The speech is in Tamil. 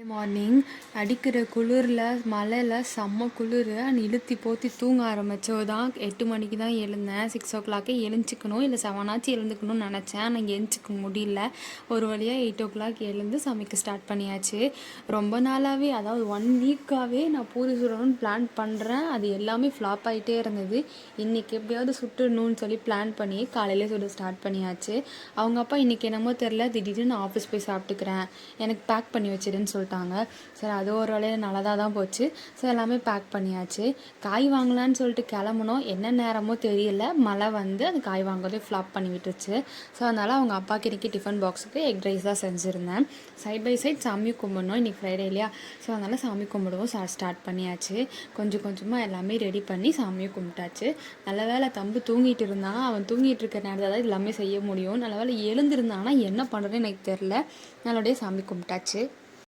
மார்னிங் அடிக்கிற குளிரில் மழையில் செம்ம குளிர் இழுத்தி போத்தி தூங்க ஆரம்பித்தோ தான் 8 மணிக்கு தான் எழுந்தேன். 6 o'clock எழுந்திக்கணும், இல்லை 7 ஆச்சு எழுந்துக்கணும்னு நினச்சேன். ஆனால் எழுந்திக்க முடியல. ஒரு வழியாக 8 o'clock எழுந்து சமைக்க ஸ்டார்ட் பண்ணியாச்சு. ரொம்ப நாளாகவே, அதாவது 1 வீக்காகவே நான் பூரி சுடணும்னு பிளான் பண்ணுறேன். அது எல்லாமே ஃப்ளாப் ஆகிட்டே இருந்தது. இன்றைக்கி எப்படியாவது சுட்டுடணும்னு சொல்லி பிளான் பண்ணி காலையிலே சுட ஸ்டார்ட் பண்ணியாச்சு. அவங்க அப்பா இன்றைக்கி என்னமோ தெரில, திடீர்னு நான் ஆஃபீஸ் போய் சாப்பிட்டுக்கிறேன், எனக்கு பேக் பண்ணி வச்சிருன்னு சொல்லிட்டாங்க. சரி, அது ஒரு வேலையை நல்லதாக தான் போச்சு. ஸோ எல்லாமே பேக் பண்ணியாச்சு. காய் வாங்கலான்னு சொல்லிட்டு கிளம்புனோம். என்ன நேரமோ தெரியல, மழை வந்து அந்த காய் வாங்குறதே ஃப்ளாப் பண்ணி விட்டுருச்சு. ஸோ அதனால் அவங்க அப்பாவுக்கு இன்றைக்கி டிஃபன் பாக்ஸுக்கு எக் ரைஸ் தான் செஞ்சுருந்தேன். சைட் பை சைட் சாமி கும்பிடணும், இன்றைக்கி ஃப்ரைடே இல்லையா. ஸோ அதனால் சாமி கும்பிடுவோம் ஸ்டார்ட் பண்ணியாச்சு. கொஞ்சம் கொஞ்சமாக எல்லாமே ரெடி பண்ணி சாமியை கும்பிட்டாச்சு. நல்ல வேலை தம்பு தூங்கிட்டு இருந்தான். அவன் தூங்கிட்டு இருக்க நேரத்தில் தான் எல்லாமே செய்ய முடியும். நல்ல வேலை எழுந்திருந்தானா என்ன பண்ணுறதுன்னு எனக்கு தெரில. நல்லபடியாக சாமி கும்பிட்டாச்சு.